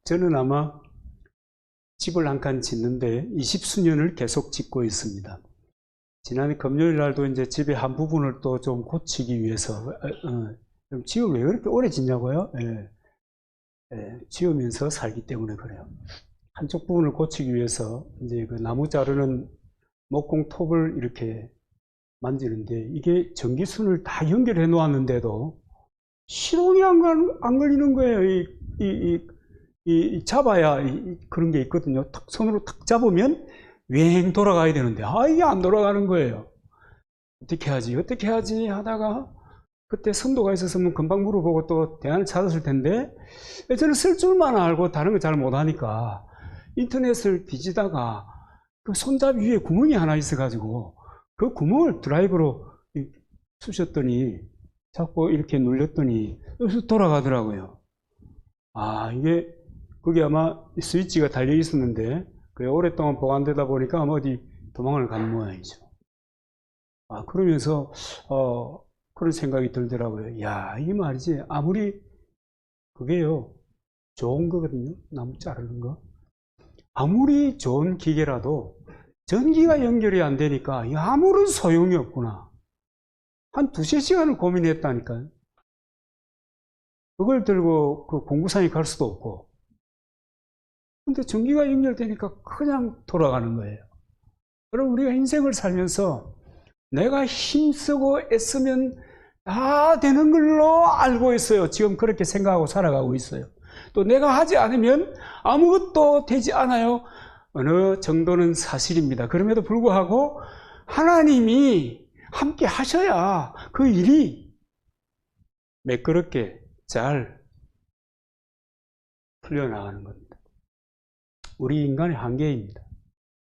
저는 아마 집을 한 칸 짓는데 20수년을 계속 짓고 있습니다. 지난 금요일 날도 이제 집의 한 부분을 또 좀 고치기 위해서, 집을 왜 그렇게 오래 짓냐고요? 지으면서 살기 때문에 그래요. 한쪽 부분을 고치기 위해서 이제 그 나무 자르는 목공 톱을 이렇게 만지는데 이게 전기선을 다 연결해 놓았는데도 시동이 안 걸리는 거예요. 잡아야 그런 게 있거든요. 탁 손으로 탁 잡으면 웽 돌아가야 되는데 이게 안 돌아가는 거예요. 어떻게 하지 하다가 그때 선도가 있었으면 금방 물어보고 또 대안을 찾았을 텐데 저는 쓸 줄만 알고 다른 거 잘 못하니까 인터넷을 뒤지다가 그 손잡이 위에 구멍이 하나 있어가지고 그 구멍을 드라이버로 쑤셨더니 자꾸 이렇게 눌렸더니 여기서 돌아가더라고요. 그게 아마 스위치가 달려 있었는데 그게 오랫동안 보관되다 보니까 아마 어디 도망을 간 모양이죠. 그러면서 그런 생각이 들더라고요. 이 말이지, 아무리 그게요 좋은 거거든요. 나무 자르는 거. 아무리 좋은 기계라도 전기가 연결이 안 되니까 아무런 소용이 없구나. 한 2-3시간을 고민했다니까요. 그걸 들고 그 공구상에 갈 수도 없고. 근데 전기가 연결되니까 그냥 돌아가는 거예요. 여러분, 우리가 인생을 살면서 내가 힘쓰고 애쓰면 다 되는 걸로 알고 있어요. 지금 그렇게 생각하고 살아가고 있어요. 또 내가 하지 않으면 아무것도 되지 않아요. 어느 정도는 사실입니다. 그럼에도 불구하고 하나님이 함께 하셔야 그 일이 매끄럽게 잘 풀려나가는 겁니다. 우리 인간의 한계입니다.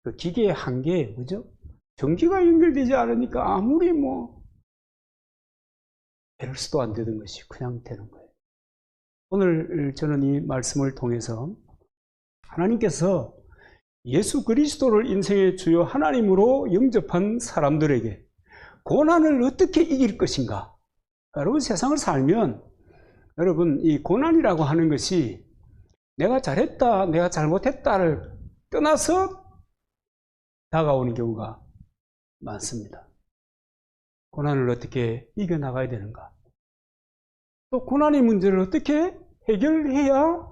그 기계의 한계예요. 그죠? 전기가 연결되지 않으니까 아무리 이럴 수도 안 되는 것이 그냥 되는 거예요. 오늘 저는 이 말씀을 통해서 하나님께서 예수 그리스도를 인생의 주요 하나님으로 영접한 사람들에게 고난을 어떻게 이길 것인가? 여러분, 세상을 살면 여러분, 이 고난이라고 하는 것이 내가 잘했다, 내가 잘못했다를 떠나서 다가오는 경우가 많습니다. 고난을 어떻게 이겨나가야 되는가? 또 고난의 문제를 어떻게 해결해야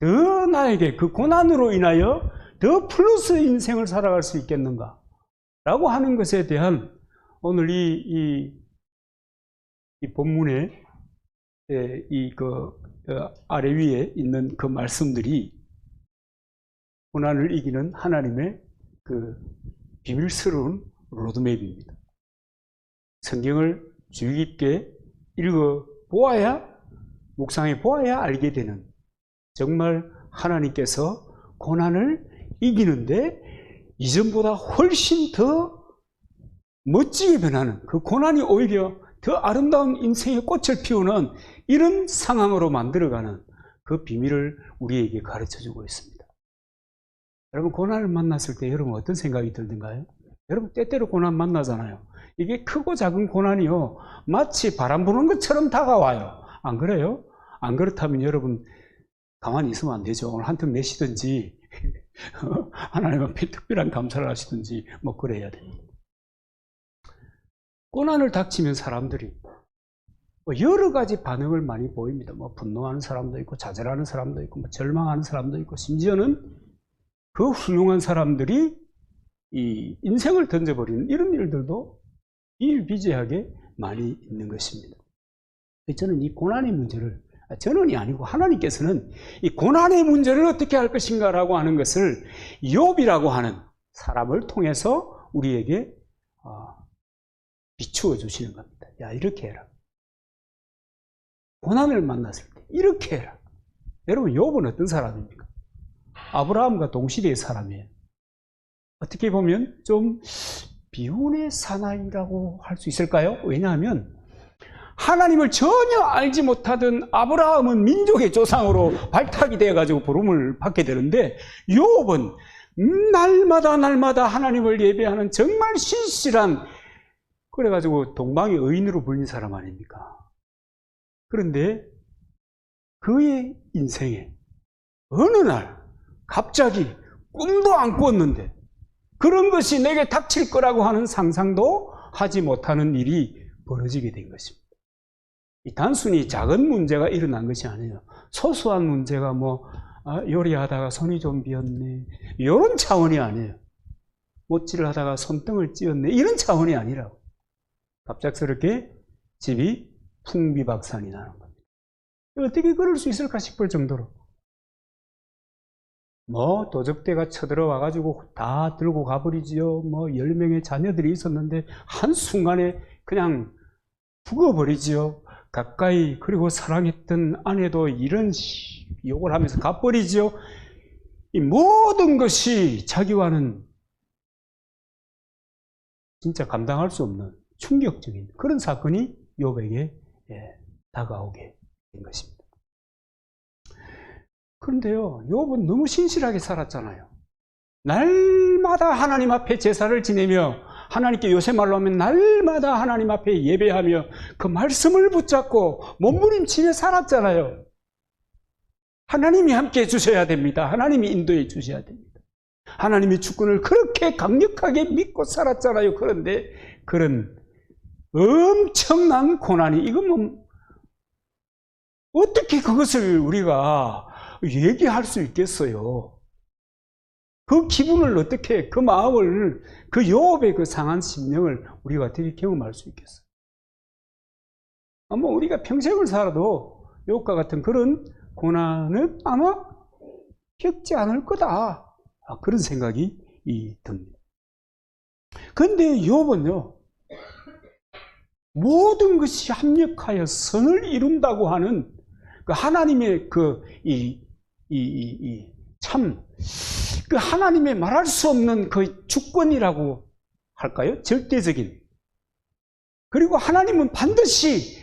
더 나에게 그 고난으로 인하여 더 플러스 인생을 살아갈 수 있겠는가? 라고 하는 것에 대한 오늘 이 본문의 아래 위에 있는 그 말씀들이 고난을 이기는 하나님의 그 비밀스러운 로드맵입니다. 성경을 주의 깊게 읽어보아야, 묵상해 보아야 알게 되는, 정말 하나님께서 고난을 이기는데 이전보다 훨씬 더 멋지게 변하는, 그 고난이 오히려 더 아름다운 인생의 꽃을 피우는 이런 상황으로 만들어가는 그 비밀을 우리에게 가르쳐주고 있습니다. 여러분, 고난을 만났을 때 여러분 어떤 생각이 들던가요? 여러분, 때때로 고난 만나잖아요. 이게 크고 작은 고난이요, 마치 바람 부는 것처럼 다가와요. 안 그래요? 안 그렇다면 여러분 가만히 있으면 안 되죠. 오늘 한턱 내시든지 하나님 앞에 특별한 감사를 하시든지 그래야 됩니다. 고난을 닥치면 사람들이 여러 가지 반응을 많이 보입니다. 분노하는 사람도 있고, 좌절하는 사람도 있고, 절망하는 사람도 있고, 심지어는 그 훌륭한 사람들이 이 인생을 던져버리는 이런 일들도 비일비재하게 많이 있는 것입니다. 저는 이 고난의 문제를, 저는이 아니고 하나님께서는 이 고난의 문제를 어떻게 할 것인가라고 하는 것을 욥이라고 하는 사람을 통해서 우리에게 비추어 주시는 겁니다. 이렇게 해라. 고난을 만났을 때 이렇게 해라. 여러분, 욥은 어떤 사람입니까? 아브라함과 동시대의 사람이에요. 어떻게 보면 좀 비운의 사나이라고 할 수 있을까요? 왜냐하면 하나님을 전혀 알지 못하던 아브라함은 민족의 조상으로 발탁이 되어가지고 부름을 받게 되는데, 욥은 날마다 하나님을 예배하는 정말 신실한, 그래가지고 동방의 의인으로 불린 사람 아닙니까? 그런데 그의 인생에 어느 날 갑자기 꿈도 안 꿨는데 그런 것이 내게 닥칠 거라고 하는 상상도 하지 못하는 일이 벌어지게 된 것입니다. 단순히 작은 문제가 일어난 것이 아니에요. 소소한 문제가 요리하다가 손이 좀 비었네, 이런 차원이 아니에요. 못질을 하다가 손등을 찧었네, 이런 차원이 아니라고. 갑작스럽게 집이 풍비박산이 나는 겁니다. 어떻게 그럴 수 있을까 싶을 정도로 도적대가 쳐들어와가지고 다 들고 가버리지요. 10명의 자녀들이 있었는데 한순간에 그냥 죽어버리지요. 가까이, 그리고 사랑했던 아내도 이런 욕을 하면서 가버리지요. 이 모든 것이 자기와는 진짜 감당할 수 없는 충격적인 그런 사건이 욥에게 다가오게 된 것입니다. 그런데요, 욥은 너무 신실하게 살았잖아요. 날마다 하나님 앞에 제사를 지내며, 하나님께 요새 말로 하면 날마다 하나님 앞에 예배하며 그 말씀을 붙잡고 몸부림치며 살았잖아요. 하나님이 함께 해주셔야 됩니다. 하나님이 인도해 주셔야 됩니다. 하나님의 주권을 그렇게 강력하게 믿고 살았잖아요. 그런데 그런 엄청난 고난이, 이건 어떻게 그것을 우리가 얘기할 수 있겠어요? 그 기분을 어떻게, 그 마음을, 그 욥의 그 상한 심령을 우리가 어떻게 경험할 수 있겠어요? 우리가 평생을 살아도 욥과 같은 그런 고난은 아마 겪지 않을 거다, 그런 생각이 듭니다. 그런데 욥은요, 모든 것이 합력하여 선을 이룬다고 하는 그 하나님의 그 하나님의 말할 수 없는 그 주권이라고 할까요? 절대적인. 그리고 하나님은 반드시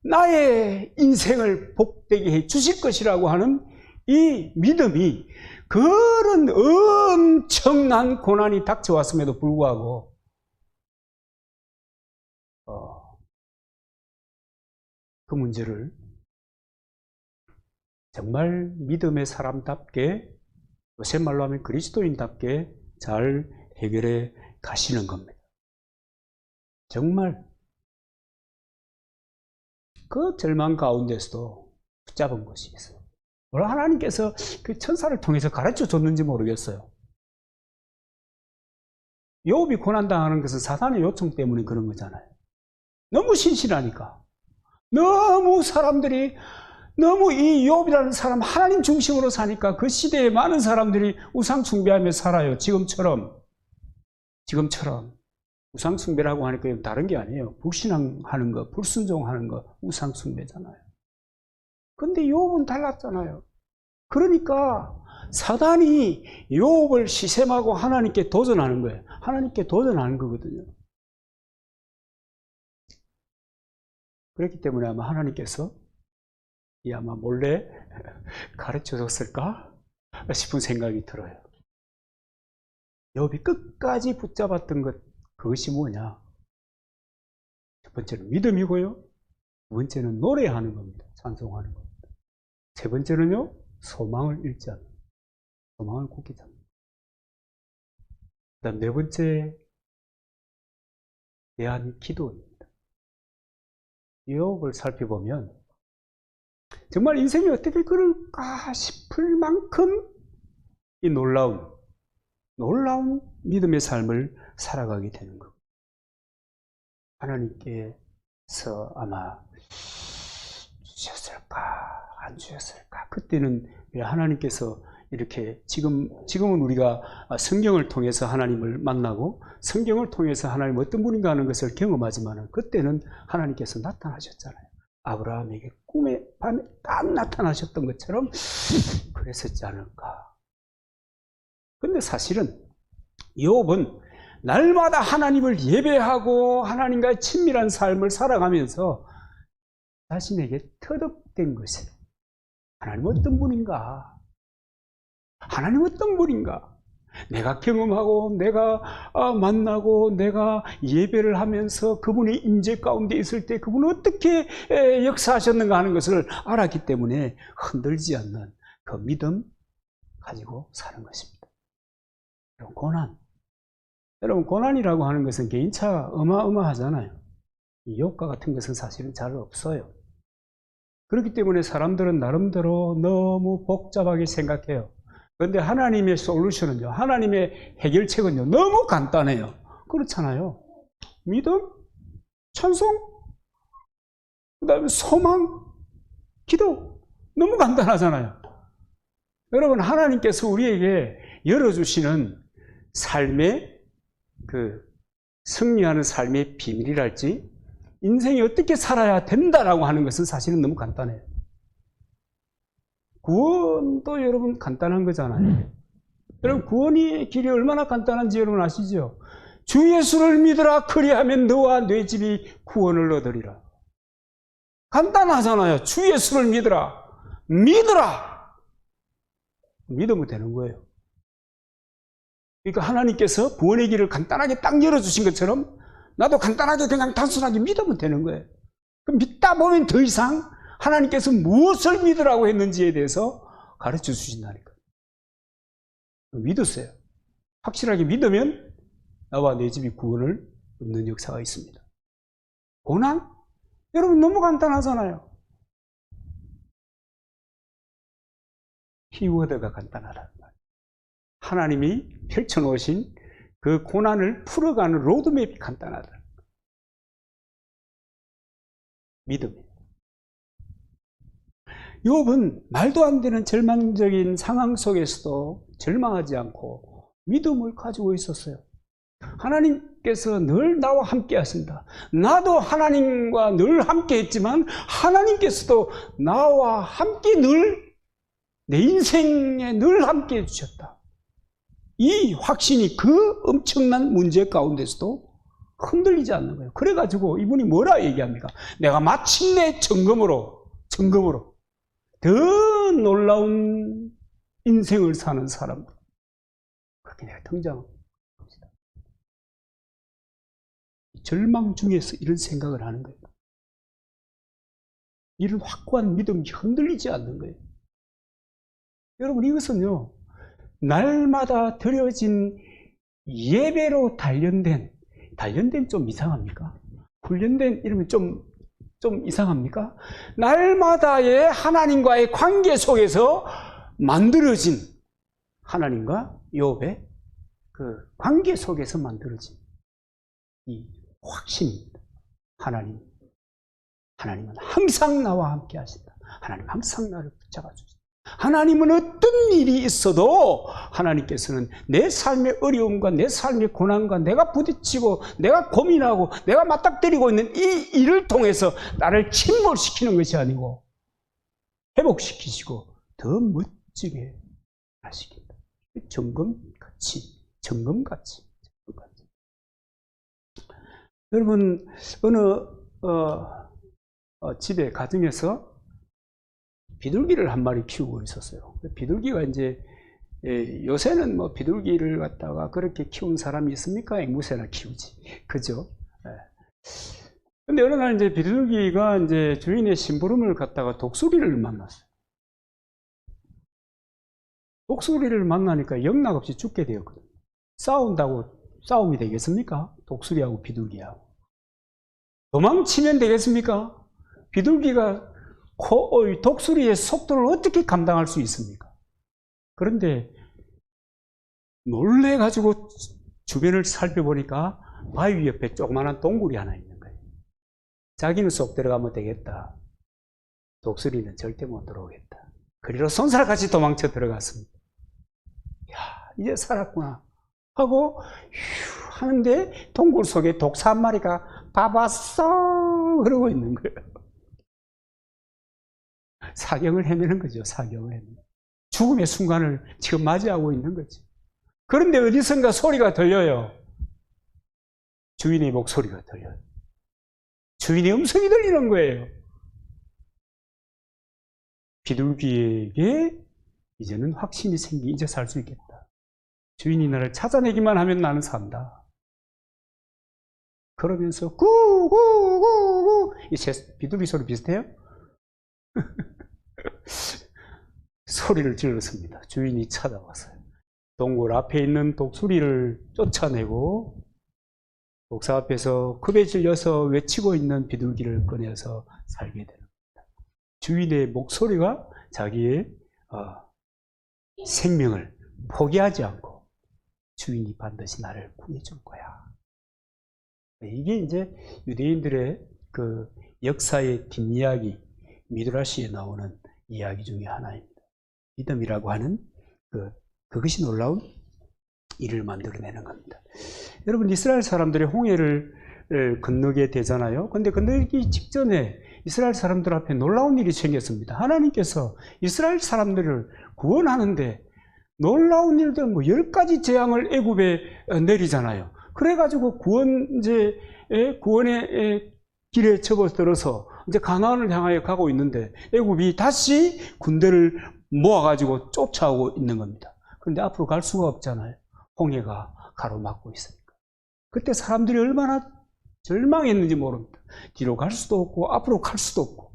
나의 인생을 복되게 해 주실 것이라고 하는 이 믿음이, 그런 엄청난 고난이 닥쳐왔음에도 불구하고 그 문제를 정말 믿음의 사람답게, 요새 말로 하면 그리스도인답게 잘 해결해 가시는 겁니다. 정말 그 절망 가운데서도 붙잡은 것이 있어요. 뭘 하나님께서 그 천사를 통해서 가르쳐 줬는지 모르겠어요. 욥이 고난당하는 것은 사탄의 요청 때문에 그런 거잖아요. 너무 신실하니까. 너무 이 욥이라는 사람 하나님 중심으로 사니까 그 시대에 많은 사람들이 우상 숭배하며 살아요. 지금처럼 우상 숭배라고 하니까 다른 게 아니에요. 불신앙하는 거, 불순종하는 거, 우상 숭배잖아요. 근데 욥은 달랐잖아요. 그러니까 사단이 욥을 시샘하고 하나님께 도전하는 거예요. 하나님께 도전하는 거거든요. 그렇기 때문에 아마 하나님께서 아마 몰래 가르쳐 줬을까 싶은 생각이 들어요. 욥이 끝까지 붙잡았던 것, 그것이 뭐냐? 첫 번째는 믿음이고요. 두 번째는 노래하는 겁니다. 찬송하는 겁니다. 세 번째는요, 소망을 잃지 않는, 소망을 굳게 잡는. 그다음 네 번째 대안이 기도입니다. 욥을 살펴보면 정말 인생이 어떻게 그럴까 싶을 만큼 이 놀라운 믿음의 삶을 살아가게 되는 것. 하나님께서 아마 주셨을까 안 주셨을까. 그때는 하나님께서 이렇게 지금은 우리가 성경을 통해서 하나님을 만나고 성경을 통해서 하나님 어떤 분인가 하는 것을 경험하지만, 그때는 하나님께서 나타나셨잖아요. 아브라함에게 꿈에 밤에 딱 나타나셨던 것처럼 그랬었지 않을까. 근데 사실은 욥은 날마다 하나님을 예배하고 하나님과의 친밀한 삶을 살아가면서 자신에게 터득된 것이에요. 하나님 어떤 분인가? 하나님 어떤 분인가? 내가 경험하고 내가 만나고 내가 예배를 하면서 그분의 임재 가운데 있을 때 그분은 어떻게 역사하셨는가 하는 것을 알았기 때문에 흔들지 않는, 그 믿음 가지고 사는 것입니다. 고난. 여러분, 고난이라고 하는 것은 개인차가 어마어마하잖아요. 이 효과 같은 것은 사실은 잘 없어요. 그렇기 때문에 사람들은 나름대로 너무 복잡하게 생각해요. 그런데 하나님의 솔루션은요, 하나님의 해결책은요, 너무 간단해요. 그렇잖아요. 믿음, 찬송, 그 다음에 소망, 기도. 너무 간단하잖아요. 여러분, 하나님께서 우리에게 열어주시는 삶의 승리하는 삶의 비밀이랄지, 인생이 어떻게 살아야 된다라고 하는 것은 사실은 너무 간단해요. 구원도 여러분 간단한 거잖아요. 여러분, 구원의 길이 얼마나 간단한지 여러분 아시죠? 주 예수를 믿으라, 그리하면 너와 네 집이 구원을 얻으리라. 간단하잖아요. 주 예수를 믿으라. 믿으라. 믿으면 되는 거예요. 그러니까 하나님께서 구원의 길을 간단하게 딱 열어주신 것처럼 나도 간단하게 그냥 단순하게 믿으면 되는 거예요. 그럼 믿다 보면 더 이상 하나님께서 무엇을 믿으라고 했는지에 대해서 가르쳐 주신다니까. 믿으세요. 확실하게 믿으면 나와 내 집이 구원을 얻는 역사가 있습니다. 고난? 여러분, 너무 간단하잖아요. 키워드가 간단하다는 말이에요. 하나님이 펼쳐놓으신 그 고난을 풀어가는 로드맵이 간단하다. 믿음이에요. 욥은 말도 안 되는 절망적인 상황 속에서도 절망하지 않고 믿음을 가지고 있었어요. 하나님께서 늘 나와 함께 하신다. 나도 하나님과 늘 함께 했지만 하나님께서도 나와 함께 늘 내 인생에 늘 함께 해주셨다. 이 확신이 그 엄청난 문제 가운데서도 흔들리지 않는 거예요. 그래가지고 이분이 뭐라 얘기합니까? 내가 마침내 점검으로 더 놀라운 인생을 사는 사람. 그렇게 내가 등장합니다. 절망 중에서 이런 생각을 하는 거예요. 이런 확고한 믿음이 흔들리지 않는 거예요. 여러분, 이것은요, 날마다 드려진 예배로 단련된 좀 이상합니까? 훈련된 이러면 좀 이상합니까? 날마다의 하나님과의 관계 속에서 만들어진 하나님과 욥의 그 관계 속에서 만들어진 이 확신입니다. 하나님은 항상 나와 함께 하신다. 하나님 항상 나를 붙잡아 주신다. 하나님은 어떤 일이 있어도 하나님께서는 내 삶의 어려움과 내 삶의 고난과 내가 부딪히고 내가 고민하고 내가 맞닥뜨리고 있는 이 일을 통해서 나를 침몰시키는 것이 아니고 회복시키시고 더 멋지게 하시겠다. 점검같이. 여러분, 어느 집에 가정에서 비둘기를 한 마리 키우고 있었어요. 비둘기가 이제 요새는 뭐 비둘기를 갖다가 그렇게 키운 사람이 있습니까? 앵무새나 키우지, 그죠? 근데 어느 날 이제 비둘기가 이제 주인의 심부름을 갖다가 독수리를 만났어요. 독수리를 만나니까 영락없이 죽게 되었거든요. 싸움이 되겠습니까? 독수리하고 비둘기하고. 도망치면 되겠습니까? 비둘기가 독수리의 속도를 어떻게 감당할 수 있습니까? 그런데 놀래가지고 주변을 살펴보니까 바위 옆에 조그마한 동굴이 하나 있는 거예요. 자기는 쏙 들어가면 되겠다. 독수리는 절대 못 들어오겠다. 그리로 손살같이 도망쳐 들어갔습니다. 야, 이제 살았구나 하고 하는데 동굴 속에 독사 한 마리가 봐봤어 그러고 있는 거예요. 사경을 헤매는 거죠. 사경을 헤매는. 죽음의 순간을 지금 맞이하고 있는 거죠. 그런데 어디선가 소리가 들려요. 주인의 목소리가 들려요. 주인의 음성이 들리는 거예요. 비둘기에게 이제는 확신이 생기, 이제 살 수 있겠다. 주인이 나를 찾아내기만 하면 나는 산다. 그러면서 구구구구, 이 비둘기 소리 비슷해요? 소리를 질렀습니다. 주인이 찾아왔어요. 동굴 앞에 있는 독수리를 쫓아내고 독사 앞에서 급에 질려서 외치고 있는 비둘기를 꺼내서 살게 되는 겁니다. 주인의 목소리가 자기의 생명을 포기하지 않고 주인이 반드시 나를 구해줄 거야. 이게 이제 유대인들의 그 역사의 뒷이야기, 미드라시에 나오는 이야기 중에 하나입니다. 믿음이라고 하는 그것이 놀라운 일을 만들어내는 겁니다. 여러분, 이스라엘 사람들이 홍해를 건너게 되잖아요. 근데 건너기 직전에 이스라엘 사람들 앞에 놀라운 일이 생겼습니다. 하나님께서 이스라엘 사람들을 구원하는데 놀라운 일들 10가지 재앙을 애굽에 내리잖아요. 그래가지고 구원의 길에 접어들어서 이제 가나안을 향하여 가고 있는데 애굽이 다시 군대를 모아가지고 쫓아오고 있는 겁니다. 그런데 앞으로 갈 수가 없잖아요. 홍해가 가로막고 있으니까. 그때 사람들이 얼마나 절망했는지 모릅니다. 뒤로 갈 수도 없고 앞으로 갈 수도 없고.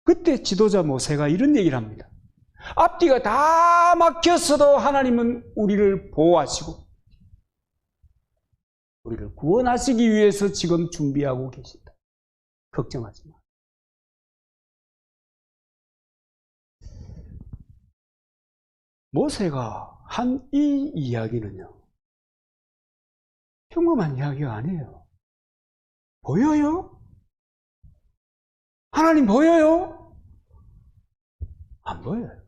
그때 지도자 모세가 이런 얘기를 합니다. 앞뒤가 다 막혔어도 하나님은 우리를 보호하시고 우리를 구원하시기 위해서 지금 준비하고 계신다. 걱정하지 마. 모세가 한 이 이야기는요, 평범한 이야기가 아니에요. 보여요? 하나님 보여요? 안 보여요.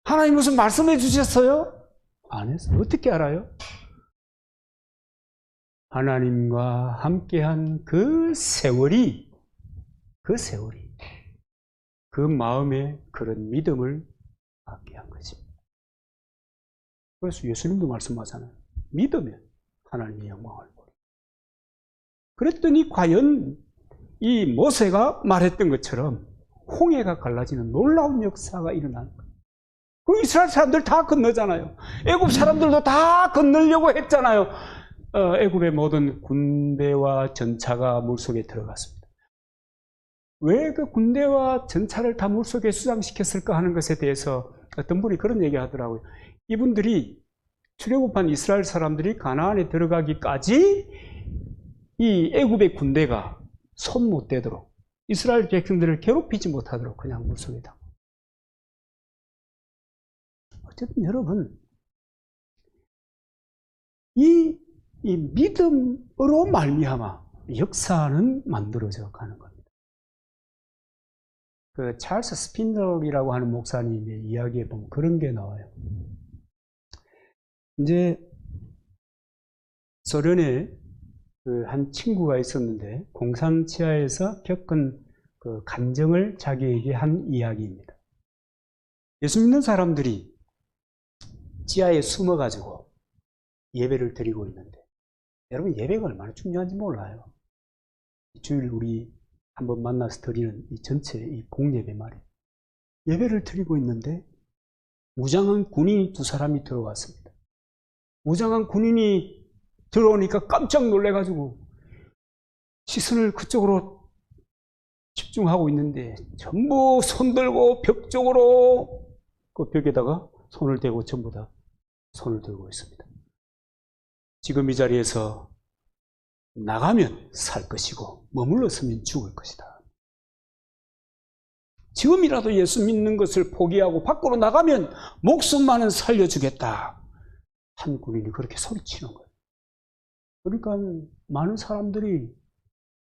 하나님 무슨 말씀해 주셨어요? 안 했어요. 어떻게 알아요? 하나님과 함께한 그 세월이 그 마음에 그런 믿음을 갖게 한 것입니다. 그래서 예수님도 말씀하잖아요. 믿으면 하나님의 영광을 보리. 그랬더니 과연 이 모세가 말했던 것처럼 홍해가 갈라지는 놀라운 역사가 일어나는 거예요. 그 이스라엘 사람들 다 건너잖아요. 애굽 사람들도 다 건너려고 했잖아요. 애굽의 모든 군대와 전차가 물속에 들어갔습니다. 왜 그 군대와 전차를 다 물속에 수장시켰을까 하는 것에 대해서 어떤 분이 그런 얘기 하더라고요. 이분들이 출애굽한 이스라엘 사람들이 가나안에 들어가기까지 이 애굽의 군대가 손 못 대도록 이스라엘 백성들을 괴롭히지 못하도록 그냥 물속에 담고. 어쨌든 여러분, 이 믿음으로 말미암아 역사는 만들어져 가는 겁니다. 그 찰스 스핀널이라고 하는 목사님의 이야기에 보면 그런 게 나와요. 이제 소련에 그 한 친구가 있었는데 공산 치하에서 겪은 그 감정을 자기에게 한 이야기입니다. 예수 믿는 사람들이 지하에 숨어가지고 예배를 드리고 있는데, 여러분 예배가 얼마나 중요한지 몰라요. 주일 우리 한번 만나서 드리는 이 전체 이 공예배 말이에요. 예배를 드리고 있는데 무장한 군인이 2사람이 들어왔습니다. 무장한 군인이 들어오니까 깜짝 놀래가지고 시선을 그쪽으로 집중하고 있는데 전부 손 들고 벽 쪽으로 그 벽에다가 손을 대고 전부 다 손을 들고 있습니다. 지금 이 자리에서 나가면 살 것이고 머물렀으면 죽을 것이다. 지금이라도 예수 믿는 것을 포기하고 밖으로 나가면 목숨만은 살려주겠다. 한 군인이 그렇게 소리치는 거예요. 그러니까 많은 사람들이,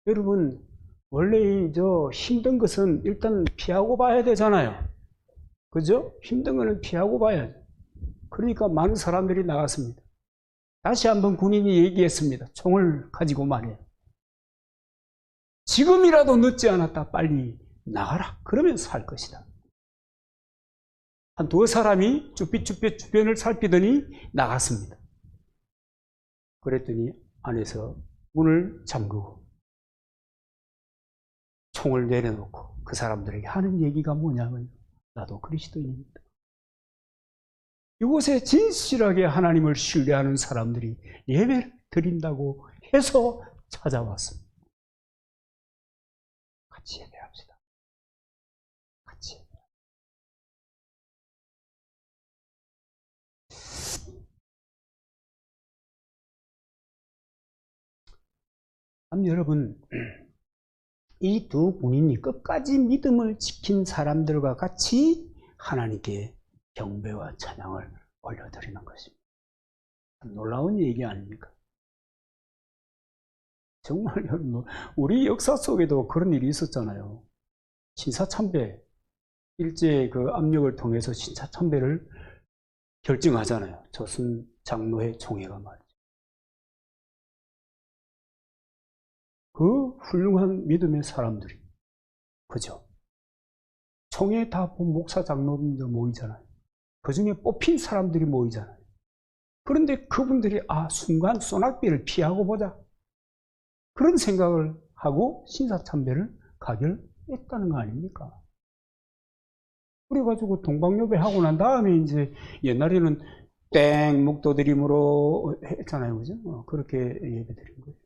여러분 원래 힘든 것은 일단 피하고 봐야 되잖아요. 그죠? 힘든 거는 피하고 봐야죠. 그러니까 많은 사람들이 나갔습니다. 다시 한번 군인이 얘기했습니다. 총을 가지고 말이에요. 지금이라도 늦지 않았다. 빨리 나가라. 그러면 살 것이다. 한 2사람이 쭈삣쭈삣 주변을 살피더니 나갔습니다. 그랬더니 안에서 문을 잠그고 총을 내려놓고 그 사람들에게 하는 얘기가 뭐냐면, 나도 그리스도인입니다. 이곳에 진실하게 하나님을 신뢰하는 사람들이 예배를 드린다고 해서 찾아왔습니다. 같이 예배합시다. 같이. 여러분, 이 두 군인이 끝까지 믿음을 지킨 사람들과 같이 하나님께 경배와 찬양을 올려드리는 것입니다. 놀라운 얘기 아닙니까? 정말 여러분, 우리 역사 속에도 그런 일이 있었잖아요. 신사참배, 일제의 그 압력을 통해서 신사참배를 결정하잖아요. 조선 장로회 총회가 말이죠. 그 훌륭한 믿음의 사람들이, 그죠? 총회 다 목사 장로님들 모이잖아요. 그 중에 뽑힌 사람들이 모이잖아요. 그런데 그분들이 순간 소낙비를 피하고 보자, 그런 생각을 하고 신사참배를 가결했다는 거 아닙니까? 그래가지고 동방요배 하고 난 다음에 이제 옛날에는 땡 묵도드림으로 했잖아요, 그죠? 그렇게 예배드린 거예요.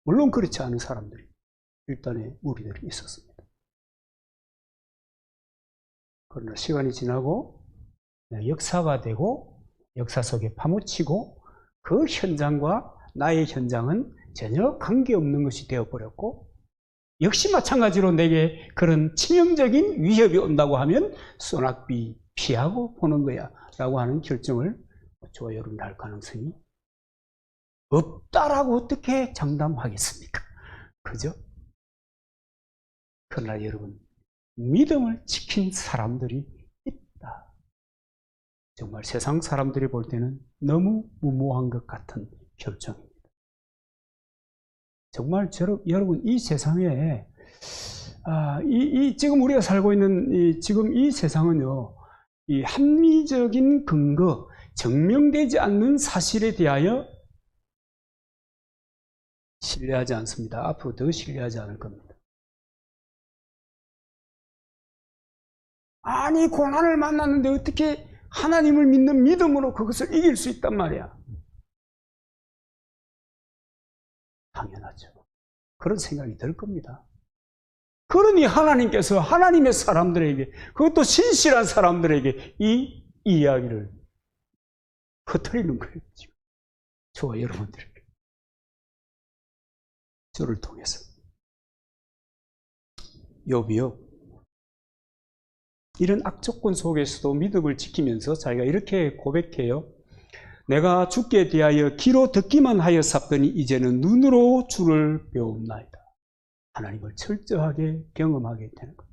물론 그렇지 않은 사람들이 일단의 무리들이 있었습니다. 그러나 시간이 지나고 역사가 되고 역사 속에 파묻히고 그 현장과 나의 현장은 전혀 관계없는 것이 되어버렸고, 역시 마찬가지로 내게 그런 치명적인 위협이 온다고 하면 소낙비 피하고 보는 거야 라고 하는 결정을 저와 여러분이 할 가능성이 없다라고 어떻게 장담하겠습니까? 그죠? 그러나 여러분, 믿음을 지킨 사람들이 있다. 정말 세상 사람들이 볼 때는 너무 무모한 것 같은 결정입니다. 정말 여러분, 이 세상에 지금 우리가 살고 있는 지금 이 세상은요, 이 합리적인 근거, 증명되지 않는 사실에 대하여 신뢰하지 않습니다. 앞으로 더 신뢰하지 않을 겁니다. 아니, 고난을 만났는데 어떻게 하나님을 믿는 믿음으로 그것을 이길 수 있단 말이야. 당연하죠. 그런 생각이 들 겁니다. 그러니 하나님께서 하나님의 사람들에게, 그것도 신실한 사람들에게 이 이야기를 퍼뜨리는 거예요. 지금 저와 여러분들에게, 저를 통해서. 욥이요, 이런 악조건 속에서도 믿음을 지키면서 자기가 이렇게 고백해요. 내가 주께 대하여 귀로 듣기만 하였사더니 이제는 눈으로 주를 배움나이다. 하나님을 철저하게 경험하게 되는 거예요.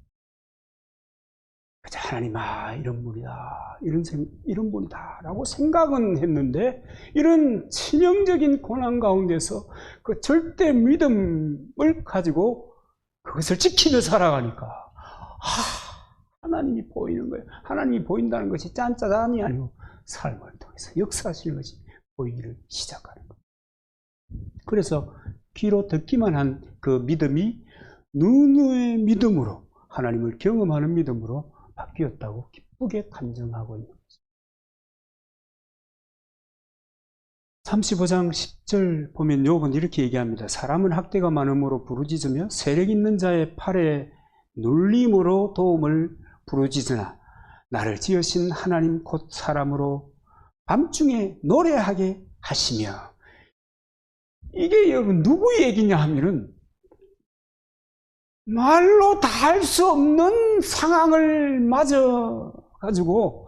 하나님, 이런 분이다, 이런 분이다 라고 생각은 했는데, 이런 치명적인 고난 가운데서 그 절대 믿음을 가지고 그것을 지키며 살아가니까 하나님이 보이는 거예요. 하나님이 보인다는 것이 짠짜잔이 아니고 삶을 통해서 역사하시는 것이 보이기를 시작하는 거예요. 그래서 귀로 듣기만 한 그 믿음이 눈의 믿음으로, 하나님을 경험하는 믿음으로 바뀌었다고 기쁘게 간증하고 있는 거죠. 35장 10절 보면 욥은 이렇게 얘기합니다. 사람은 학대가 많음으로 부르짖으며 세력 있는 자의 팔에 눌림으로 도움을 부르짖으나 나를 지으신 하나님 곧 사람으로 밤중에 노래하게 하시며. 이게 여러분 누구 얘기냐 하면은 말로 다 할 수 없는 상황을 맞아 가지고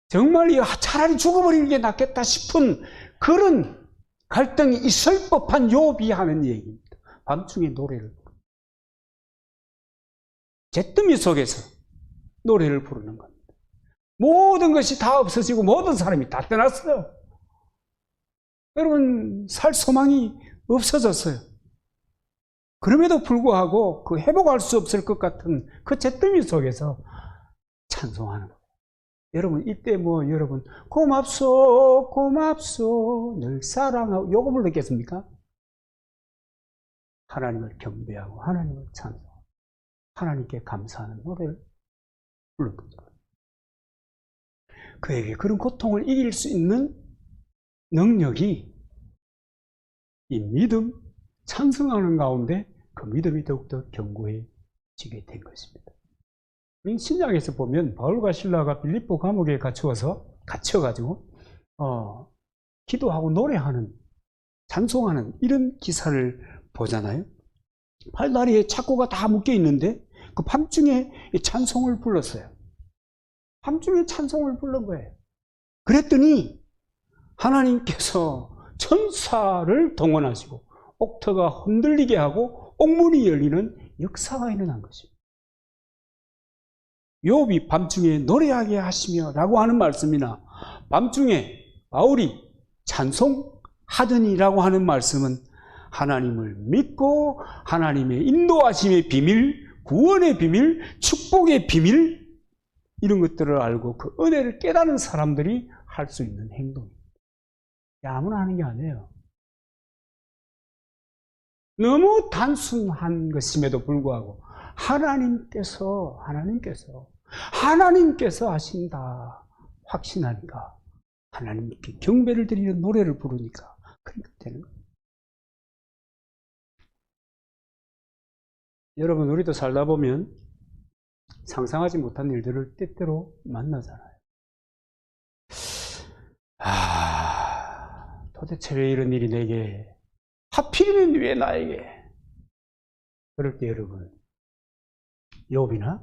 정말 차라리 죽어버리는 게 낫겠다 싶은 그런 갈등이 있을 법한 욥이 하는 얘기입니다. 밤중에 노래를 부르는, 잿더미 속에서 노래를 부르는 겁니다. 모든 것이 다 없어지고 모든 사람이 다 떠났어요. 여러분, 살 소망이 없어졌어요. 그럼에도 불구하고 그 회복할 수 없을 것 같은 그 잿더미 속에서 찬송하는 거예요. 여러분, 이때 여러분 고맙소 고맙소 늘 사랑하고 요거 불렀겠습니까? 하나님을 경배하고 하나님을 찬송하고 하나님께 감사하는 노래를 부른 거죠. 그에게 그런 고통을 이길 수 있는 능력이 이 믿음, 찬송하는 가운데 그 믿음이 더욱더 견고해지게 된 것입니다. 신약에서 보면 바울과 실라가 빌립보 감옥에 갇혀가지고 기도하고 노래하는, 찬송하는 이런 기사를 보잖아요. 팔다리에 착고가 다 묶여 있는데 그 밤중에 찬송을 불렀어요. 밤중에 찬송을 부른 거예요. 그랬더니 하나님께서 천사를 동원하시고 옥터가 흔들리게 하고 옥문이 열리는 역사가 일어난 것입니다. 욥이 밤중에 노래하게 하시며 라고 하는 말씀이나 밤중에 바울이 찬송하더니라고 하는 말씀은 하나님을 믿고 하나님의 인도하심의 비밀, 구원의 비밀, 축복의 비밀, 이런 것들을 알고 그 은혜를 깨닫는 사람들이 할 수 있는 행동입니다. 아무나 하는 게 아니에요. 너무 단순한 것임에도 불구하고 하나님께서 하신다 확신하니까, 하나님께 경배를 드리는 노래를 부르니까 그렇게 되는 거예요. 여러분, 우리도 살다 보면 상상하지 못한 일들을 때때로 만나잖아요. 도대체 왜 이런 일이 내게, 하필이면 왜 나에게? 그럴 때 여러분, 욥이나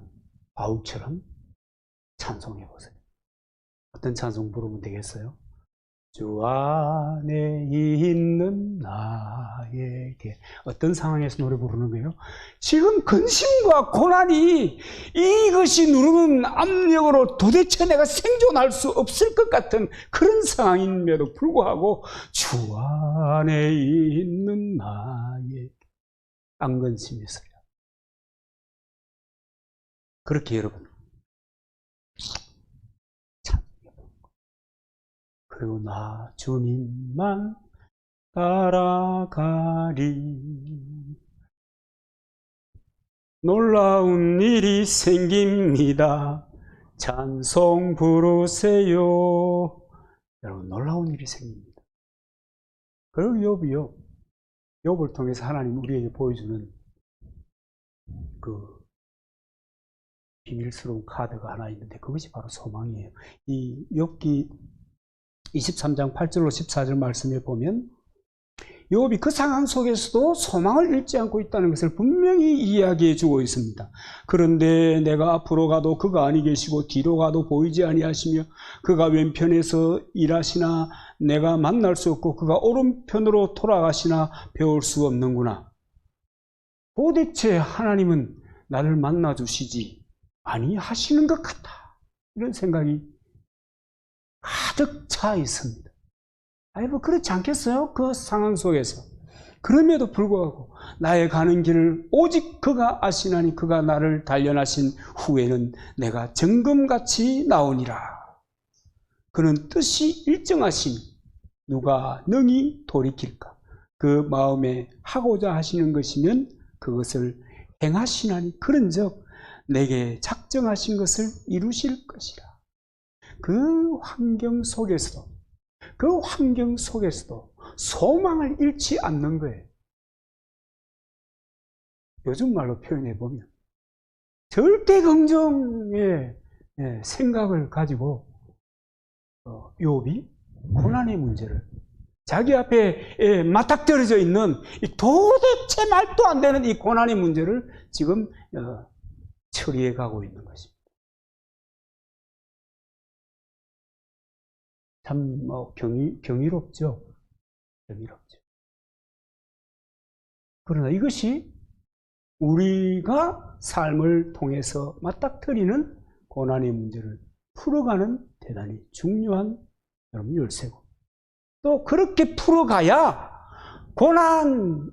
바울처럼 찬송해 보세요. 어떤 찬송 부르면 되겠어요? 주 안에 있는 나에게. 어떤 상황에서 노래 부르는 거예요? 지금 근심과 고난이 이것이 누르는 압력으로 도대체 내가 생존할 수 없을 것 같은 그런 상황임에도 불구하고 주 안에 있는 나에게 안 근심했어요. 그렇게 여러분 그리고 나 주님만 따라가리. 놀라운 일이 생깁니다. 찬송 부르세요. 여러분, 놀라운 일이 생깁니다. 그리고 욥을 통해서 하나님 우리에게 보여주는 그 비밀스러운 카드가 하나 있는데 그것이 바로 소망이에요. 이 욥기 23장 8절로 14절 말씀에 보면 욥이 그 상황 속에서도 소망을 잃지 않고 있다는 것을 분명히 이야기해 주고 있습니다. 그런데 내가 앞으로 가도 그가 아니 계시고 뒤로 가도 보이지 아니하시며 그가 왼편에서 일하시나 내가 만날 수 없고 그가 오른편으로 돌아가시나 배울 수 없는구나. 도대체 하나님은 나를 만나 주시지 아니하시는 것 같다. 이런 생각이 가득 차 있습니다. 뭐 그렇지 않겠어요? 그 상황 속에서. 그럼에도 불구하고 나의 가는 길을 오직 그가 아시나니 그가 나를 단련하신 후에는 내가 정금같이 나오니라. 그는 뜻이 일정하시니 누가 능히 돌이킬까? 그 마음에 하고자 하시는 것이면 그것을 행하시나니 그런즉 내게 작정하신 것을 이루실 것이라. 그 환경 속에서도 소망을 잃지 않는 거예요. 요즘 말로 표현해 보면 절대 긍정의 생각을 가지고 욥이 고난의 문제를 자기 앞에 맞닥뜨려져 있는 도대체 말도 안 되는 이 고난의 문제를 지금 처리해 가고 있는 것입니다. 참 경이롭죠. 그러나 이것이 우리가 삶을 통해서 맞닥뜨리는 고난의 문제를 풀어가는 대단히 중요한 여러분 열쇠고, 또 그렇게 풀어가야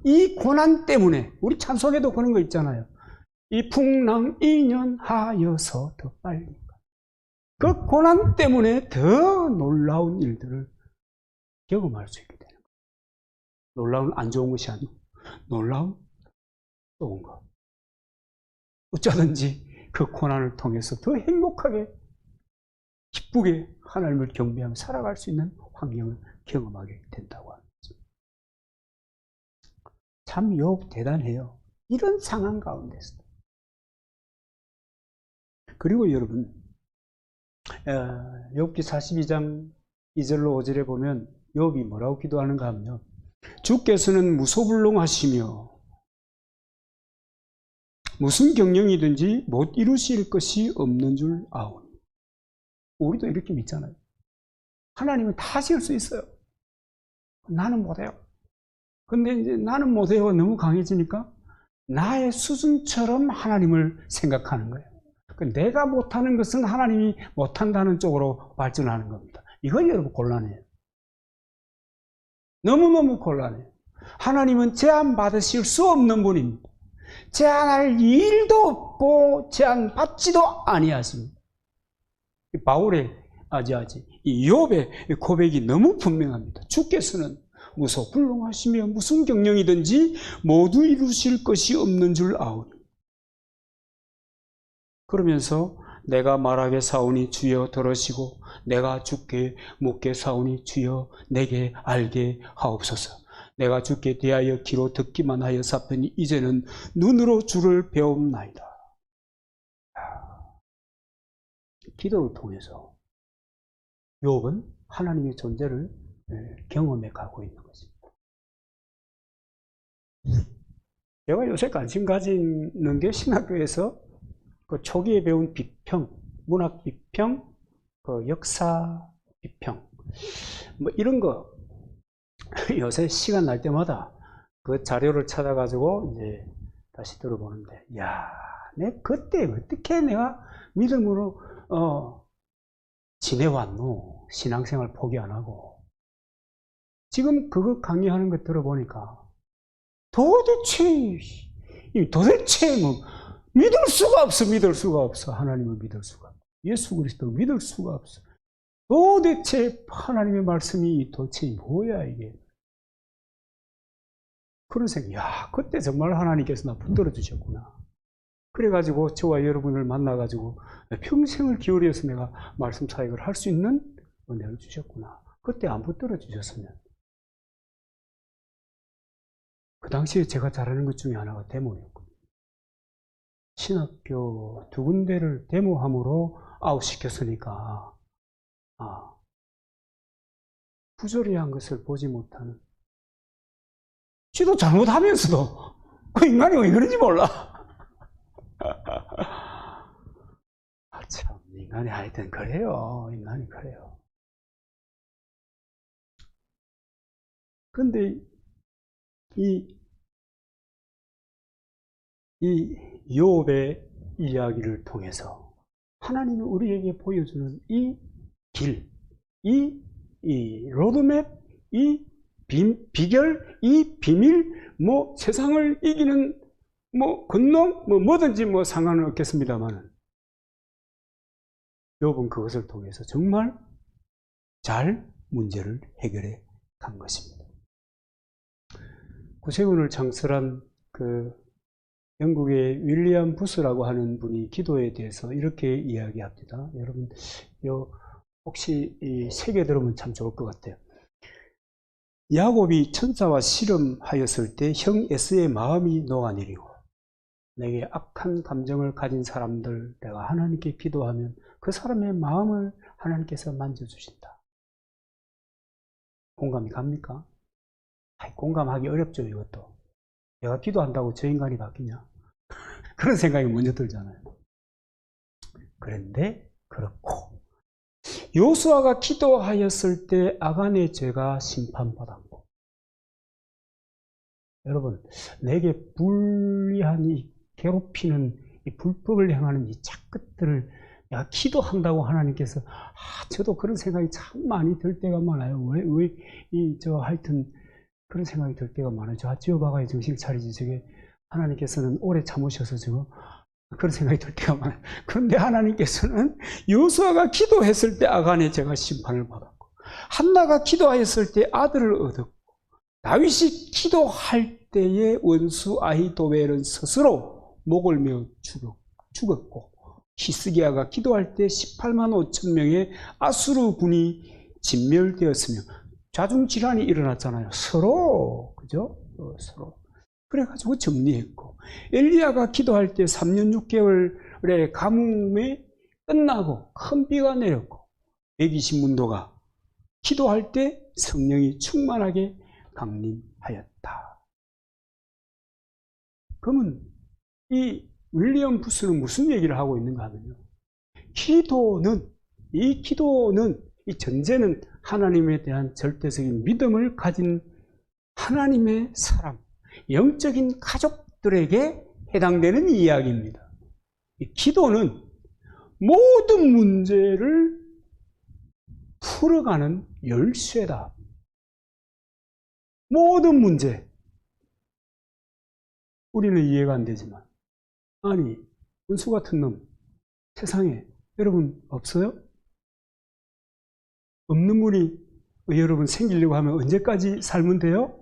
이 고난 때문에 우리 찬송에도 그런 거 있잖아요. 이 풍랑 인연하여서 더 빨리. 그 고난 때문에 더 놀라운 일들을 경험할 수 있게 되는 거예요. 놀라운 안 좋은 것이 아니고 놀라운 좋은 것. 어쩌든지 그 고난을 통해서 더 행복하게 기쁘게 하나님을 경배하며 살아갈 수 있는 환경을 경험하게 된다고 하는 거죠. 참 욥 대단해요. 이런 상황 가운데서. 그리고 여러분 욥기 42장 2절로 5절에 보면 욥이 뭐라고 기도하는가 하면 주께서는 무소불능하시며 무슨 경영이든지 못 이루실 것이 없는 줄 아오니. 우리도 이렇게 믿잖아요. 하나님은 다 하실 수 있어요. 나는 못해요. 근데 이제 나는 못해요 너무 강해지니까 나의 수준처럼 하나님을 생각하는 거예요. 내가 못하는 것은 하나님이 못한다는 쪽으로 발전하는 겁니다. 이건 여러분 곤란해요. 너무너무 곤란해요. 하나님은 제한받으실 수 없는 분입니다. 제한할 일도 없고 제한받지도 아니하십니다. 바울의 이 욥의 고백이 너무 분명합니다. 주께서는 무소불능하시며 무슨 경영이든지 모두 이루실 것이 없는 줄 아오니. 그러면서 내가 말하게 사오니 주여 들으시고 내가 주께 묻게 사오니 주여 내게 알게 하옵소서. 내가 주께 대하여 귀로 듣기만 하여 샀더니 이제는 눈으로 주를 배움나이다. 기도를 통해서 욥은 하나님의 존재를 경험해 가고 있는 것입니다. 제가 요새 관심 가지는 게 신학교에서 그 초기에 배운 비평, 문학 비평, 그 역사 비평, 뭐 이런 거 요새 시간 날 때마다 그 자료를 찾아가지고 이제 다시 들어보는데, 야, 내 그때 어떻게 내가 믿음으로 지내왔노? 신앙생활 포기 안 하고. 지금 그거 강의하는 거 들어보니까 도대체 뭐 믿을 수가 없어. 하나님을 믿을 수가 없어. 예수 그리스도를 믿을 수가 없어. 도대체 하나님의 말씀이 도대체 뭐야 이게. 그런 생각, 야, 그때 정말 하나님께서 나 붙들어 주셨구나. 그래가지고 저와 여러분을 만나가지고 평생을 기울여서 내가 말씀 사역을 할 수 있는 은혜를 주셨구나. 그때 안 붙들어 주셨으면. 그 당시에 제가 잘하는 것 중에 하나가 데모였거든요. 신학교 2군데를 데모함으로 아웃시켰으니까 부조리한 것을 보지 못하는, 지도 잘못하면서도 그 인간이 왜 그런지 몰라. 참, 인간이 하여튼 그래요. 인간이 그래요. 근데 이 욥의 이야기를 통해서 하나님이 우리에게 보여주는 이 길, 이 로드맵, 이 비결, 이 비밀, 뭐 세상을 이기는 뭐 권능, 뭐든지 상관은 없겠습니다만, 욥은 그것을 통해서 정말 잘 문제를 해결해 간 것입니다. 구세군을 창설한 그 영국의 윌리엄 부스라고 하는 분이 기도에 대해서 이렇게 이야기합니다. 여러분, 혹시 이 세계 들으면 참 좋을 것 같아요. 야곱이 천사와 씨름하였을 때 형 에서의 마음이 녹아내리고, 내게 악한 감정을 가진 사람들 내가 하나님께 기도하면 그 사람의 마음을 하나님께서 만져주신다. 공감이 갑니까? 공감하기 어렵죠. 이것도 내가 기도한다고 저 인간이 바뀌냐 그런 생각이 먼저 들잖아요. 그런데 그렇고, 요수아가 기도하였을 때 아간의 죄가 심판받았고, 여러분, 내게 불리한 이 괴롭히는 이 불법을 행하는 이 착것들을 내가 기도한다고 하나님께서, 저도 그런 생각이 참 많이 들 때가 많아요. 하여튼 그런 생각이 들 때가 많아요. 지어봐가 정신 차리지. 저게 하나님께서는 오래 참으셔서 그런 생각이 들 때가 많아요. 그런데 하나님께서는 요수아가 기도했을 때 아간의 죄가 심판을 받았고, 한나가 기도하였을 때 아들을 얻었고, 다윗이 기도할 때에 원수 아히도벨은 스스로 목을 메어 죽었고, 히스기야가 기도할 때 18만 5천 명의 아수르 군이 진멸되었으며 자중질환이 일어났잖아요. 서로, 그죠? 서로. 그래가지고 정리했고, 엘리야가 기도할 때 3년 6개월의 가뭄에 끝나고 큰 비가 내렸고, 120문도가 기도할 때 성령이 충만하게 강림하였다. 그러면 이 윌리엄 부스는 무슨 얘기를 하고 있는가 하면요. 이 전제는 하나님에 대한 절대적인 믿음을 가진 하나님의 사람, 영적인 가족들에게 해당되는 이야기입니다. 이 기도는 모든 문제를 풀어가는 열쇠다. 모든 문제. 우리는 이해가 안 되지만, 아니, 원수 같은 놈, 세상에 여러분 없어요? 없는 분이 여러분 생기려고 하면 언제까지 살면 돼요?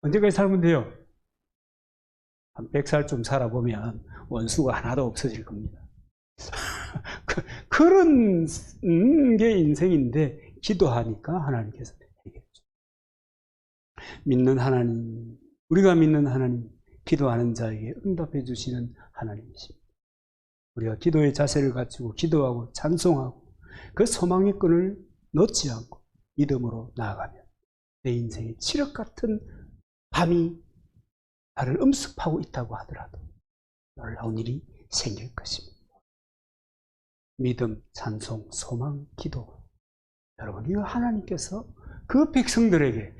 언제까지 살면 돼요? 한 100살 좀 살아보면 원수가 하나도 없어질 겁니다. 그런 게 인생인데 기도하니까 하나님께서 해결해줘. 믿는 하나님, 우리가 믿는 하나님, 기도하는 자에게 응답해 주시는 하나님이십니다. 우리가 기도의 자세를 갖추고 기도하고 찬송하고 그 소망의 끈을 놓지 않고 믿음으로 나아가면 내 인생의 칠흑 같은 밤이 나를 음습하고 있다고 하더라도 놀라운 일이 생길 것입니다. 믿음, 찬송, 소망, 기도. 여러분, 이거 하나님께서 그 백성들에게,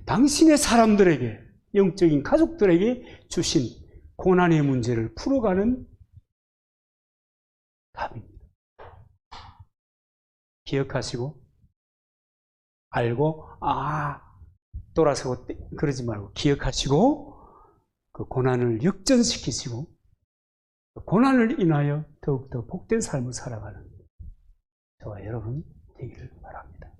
당신의 사람들에게, 영적인 가족들에게 주신 고난의 문제를 풀어가는 답입니다. 기억하시고, 알고, 돌아서고 그러지 말고 기억하시고, 그 고난을 역전시키시고, 그 고난을 인하여 더욱더 복된 삶을 살아가는 저와 여러분 되기를 바랍니다.